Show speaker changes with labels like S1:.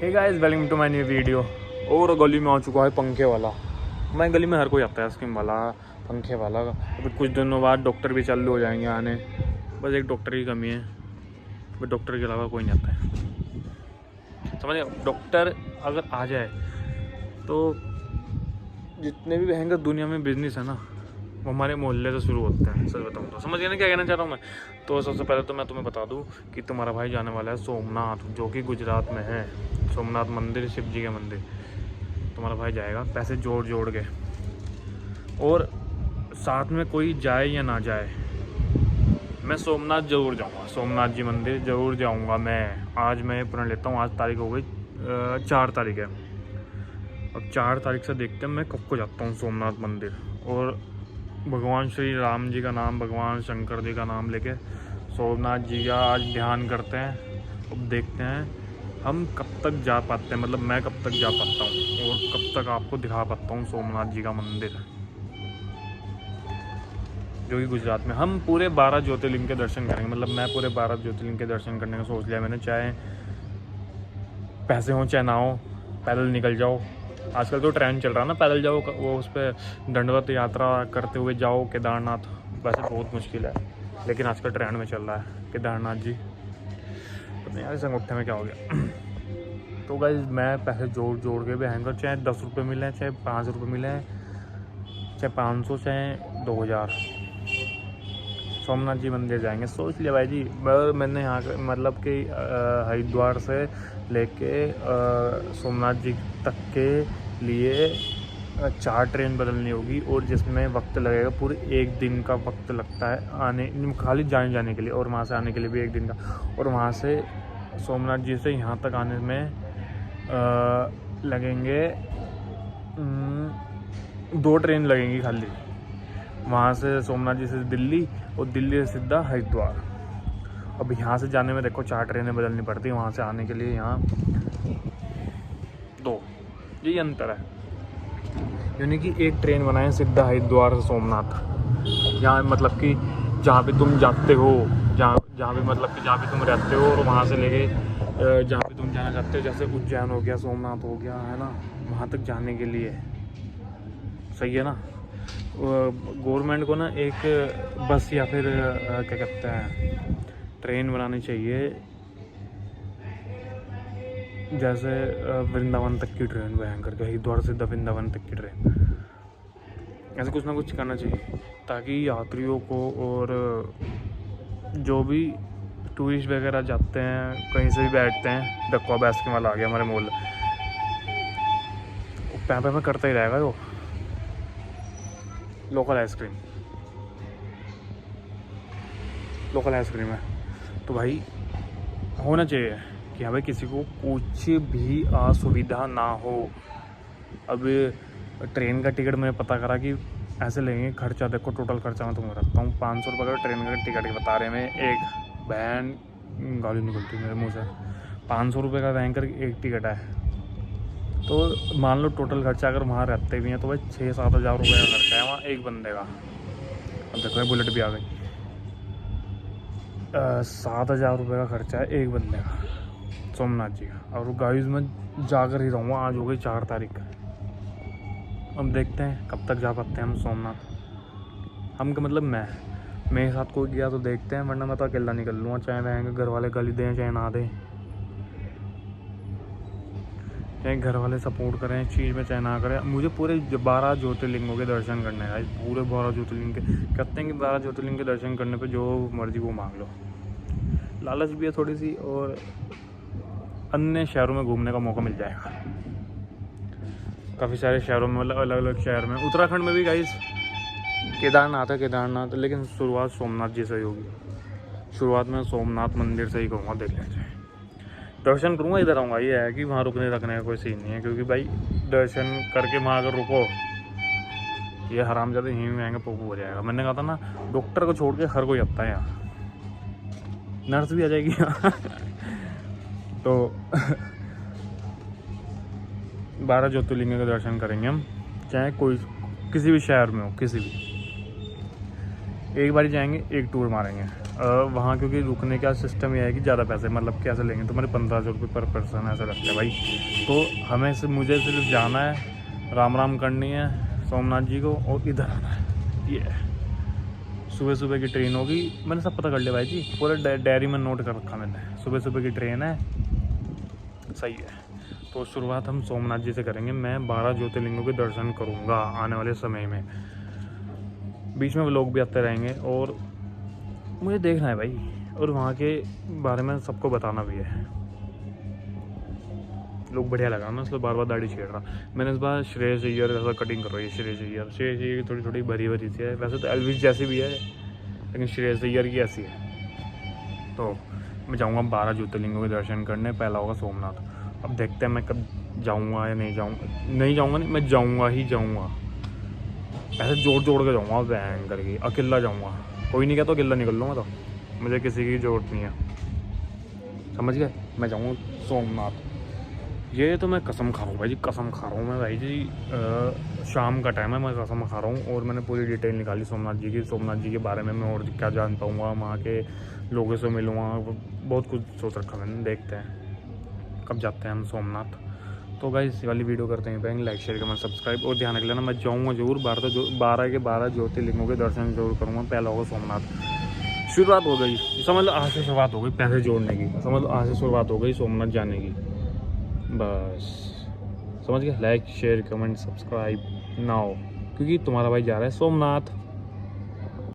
S1: Hey guys, welcome to my new video. और गली में आ चुका है पंखे वाला। मैं गली में हर कोई आता है, स्कीम वाला, पंखे वाला। अभी कुछ दिनों बाद डॉक्टर भी चालू हो जाएंगे आने। बस एक डॉक्टर की कमी है, बस डॉक्टर के अलावा कोई नहीं आता है। समझे? डॉक्टर अगर आ जाए तो जितने भी भयंकर दुनिया में बिजनेस है ना, वो हमारे मोहल्ले से शुरू होते हैं। सच बताऊँ तो समझ गए ना क्या कहना चाह रहा हूँ मैं। तो सबसे पहले तो मैं तुम्हें बता दूँ कि तुम्हारा भाई जाने वाला है सोमनाथ, जो कि गुजरात में है। सोमनाथ मंदिर, शिव जी का मंदिर। तुम्हारा भाई जाएगा पैसे जोड़ जोड़ के। और साथ में कोई जाए या ना जाए, मैं सोमनाथ जरूर जाऊँगा। सोमनाथ जी मंदिर जरूर जाऊँगा मैं। आज मैं प्रण लेता हूँ, आज तारीख हो गई 4 तारीख है। अब 4 तारीख से देखते हैं मैं कब को जाता हूँ सोमनाथ मंदिर। और भगवान श्री राम जी का नाम, भगवान शंकर जी का नाम लेके सोमनाथ जी का आज ध्यान करते हैं। अब देखते हैं हम कब तक जा पाते हैं, मतलब मैं कब तक जा पाता हूँ और कब तक आपको दिखा पाता हूँ सोमनाथ जी का मंदिर, जो कि गुजरात में। हम पूरे 12 ज्योतिर्लिंग के दर्शन करेंगे। मतलब मैं पूरे 12 ज्योतिर्लिंग के दर्शन करने का सोच लिया मैंने। चाहे पैसे हों चाहे ना हो, पैदल निकल जाओ। आजकल तो ट्रेंड चल रहा है ना, पैदल जाओ, वो उस पर दंडवत यात्रा करते हुए जाओ केदारनाथ। वैसे बहुत मुश्किल है, लेकिन आजकल ट्रेंड में चल रहा है केदारनाथ जी। तो यार इस अंगूठे में क्या हो गया। तो गाइस मैं पैसे जोड़ जोड़ के भी हैंगर, चाहे 10 रुपये मिले, चाहे 5 रुपये मिले, चाहे 500, चाहे 2000, सोमनाथ जी मंदिर जाएंगे। सोच लिया भाई जी। मैंने यहाँ मतलब कि हरिद्वार से लेके सोमनाथ जी तक के लिए 4 ट्रेन बदलनी होगी, और जिसमें वक्त लगेगा पूरे 1 दिन का वक्त लगता है आने, खाली जाने के लिए, और वहाँ से आने के लिए भी 1 दिन का। और वहाँ से सोमनाथ जी से यहाँ तक आने में लगेंगे 2 ट्रेन लगेंगी खाली। वहाँ से सोमनाथ जी से दिल्ली, और दिल्ली से सीधा हरिद्वार। अब यहाँ से जाने में देखो 4 ट्रेनें बदलनी पड़ती हैं, वहाँ से आने के लिए यहाँ 2। यही अंतर है। यानी कि एक ट्रेन बनाएं सीधा हरिद्वार से सोमनाथ। यहाँ मतलब कि जहाँ पे तुम जाते हो, जहाँ पे मतलब कि जहाँ पे तुम रहते हो, और वहाँ से लेके जहाँ पे तुम जाना चाहते हो, जैसे उज्जैन हो गया, सोमनाथ हो गया, है ना, वहाँ तक जाने के लिए। सही है ना। गवर्नमेंट को ना एक बस या फिर क्या कहते हैं, ट्रेन बनानी चाहिए, जैसे वृंदावन तक की ट्रेन बयान करके, हरिद्वार से वृंदावन तक की ट्रेन। ऐसे कुछ ना कुछ करना चाहिए, ताकि यात्रियों को और जो भी टूरिस्ट वगैरह जाते हैं, कहीं से भी बैठते हैं। देखो अब आइसक्रीम वाला आ गया हमारे मॉल। पैं में करता ही रहेगा वो। लोकल आइसक्रीम है। तो भाई होना चाहिए कि हाँ भाई किसी को कुछ भी असुविधा ना हो। अब ट्रेन का टिकट मैंने पता करा कि ऐसे लेंगे, खर्चा देखो, टोटल खर्चा मैं तुम्हें रखता हूँ 500 रुपये का ट्रेन का टिकट बता रहे हैं। एक वैन, गाली निकलती मेरे मुँह से, 500 रुपये का वैन कर एक टिकट है। तो मान लो टोटल खर्चा अगर वहाँ रहते भी हैं तो भाई 6-7 हज़ार रुपये का खर्चा है वहाँ एक बंदे का। अब देखो बुलेट भी आ गई। 7 हज़ार रुपये का खर्चा है एक बंदे का सोमनाथ जी का। और गाइस मैं जाकर ही रहूँगा। आज हो गई 4 तारीख। अब देखते हैं कब तक जा पाते हैं हम सोमनाथ। हम का मतलब मेरे साथ कोई गया तो देखते हैं, वरना मैं तो अकेला निकल लूँगा। चाहे वह घर वाले गाली दें चाहे ना दें, चाहे घर वाले सपोर्ट करें इस चीज़ में चाहे ना करें, मुझे पूरे 12 ज्योतिर्लिंगों के दर्शन करने हैं। पूरे 12 ज्योतिर्लिंग के कहते हैं कि 12 ज्योतिर्लिंग के दर्शन करने पे जो मर्जी वो मांग लो। लालच भी है थोड़ी सी, और अन्य शहरों में घूमने का मौका मिल जाएगा। काफ़ी सारे शहरों में, मतलब अलग अलग शहर में। उत्तराखंड में भी गाइस केदारनाथ है, केदारनाथ, लेकिन शुरुआत सोमनाथ जी से ही होगी। शुरुआत में सोमनाथ मंदिर से ही करूँगा। देख लीजिए, दर्शन करूँगा, इधर आऊँगा। ये है कि वहाँ रुकने रखने का कोई सीन नहीं है, क्योंकि भाई दर्शन करके वहाँ अगर रुको, ये हरामजादे यहीं में आएंगे, पोपू हो जाएगा। मैंने कहा था ना, डॉक्टर को छोड़ के हर कोई आता है यहाँ, नर्स भी आ जाएगी यहाँ। तो 12 ज्योतिर्लिंग के दर्शन करेंगे हम, चाहे कोई किसी भी शहर में हो, किसी भी। एक बार जाएंगे, एक टूर मारेंगे। वहाँ क्योंकि रुकने का सिस्टम ये है कि ज़्यादा पैसे मतलब कैसे लेंगे तुम्हारे 1500 रुपये पर पर्सन ऐसा लगता है भाई। तो हमें मुझे सिर्फ जाना है, राम राम करनी है सोमनाथ जी को और इधर आना है। ये सुबह सुबह की ट्रेन होगी, मैंने सब पता कर लिया भाई जी, पूरे डायरी में नोट कर रखा मैंने। सुबह सुबह की ट्रेन है, सही है। तो शुरुआत हम सोमनाथ जी से करेंगे। मैं 12 ज्योतिर्लिंगों के दर्शन करूँगा आने वाले समय में, बीच में लोग भी आते रहेंगे और मुझे देखना है भाई, और वहाँ के बारे में सबको बताना भी है। लोग बढ़िया लगा ना, इसलिए बार बार दाढ़ी छेड़ रहा। मैंने इस बार श्रेयस अय्यर जैसा कटिंग करवाई है। श्रेयस अय्यर थोड़ी थोड़ी भरी भरी सी है, वैसे तो एल्विस जैसी भी है लेकिन श्रेयस अय्यर की ऐसी है। तो मैं जाऊँगा 12 ज्योतिर्लिंगों के दर्शन करने, पहला होगा सोमनाथ। अब देखते हैं मैं कब जाऊँगा या नहीं जाऊँगा नहीं, मैं जाऊँगा ही जाऊँगा। ऐसे जोड़ के जाऊँगा वैन करके, अकेला जाऊँगा। कोई नहीं कहता अकेला निकल लूँगा, तो मुझे किसी की ज़रूरत नहीं है, समझ गए। मैं जाऊँगा सोमनाथ, ये तो मैं कसम खा रहा हूँ भाई जी, कसम खा रहा हूँ मैं भाई जी। शाम का टाइम है, मैं कसम खा रहा हूँ। और मैंने पूरी डिटेल निकाली सोमनाथ जी के बारे में। मैं और क्या जान पाऊँगा, वहाँ के लोगों से मिलूँगा, बहुत कुछ सोच रखा मैंने। देखते हैं कब जाते हैं हम सोमनाथ। तो गाइस इस वाली वीडियो करते हैं bank, like share comment subscribe, और ध्यान रख लेना मैं जाऊँगा जरूर। 12 के 12 ज्योतिर्लिंगों के दर्शन जरूर करूँगा। पहला होगा सोमनाथ। शुरुआत हो गई, समझ लो आज से शुरुआत हो गई पैसे जोड़ने की, समझ लो आज से शुरुआत हो गई सोमनाथ जाने की, बस समझ गए। Like share comment subscribe now, क्योंकि तुम्हारा भाई जा रहा है सोमनाथ।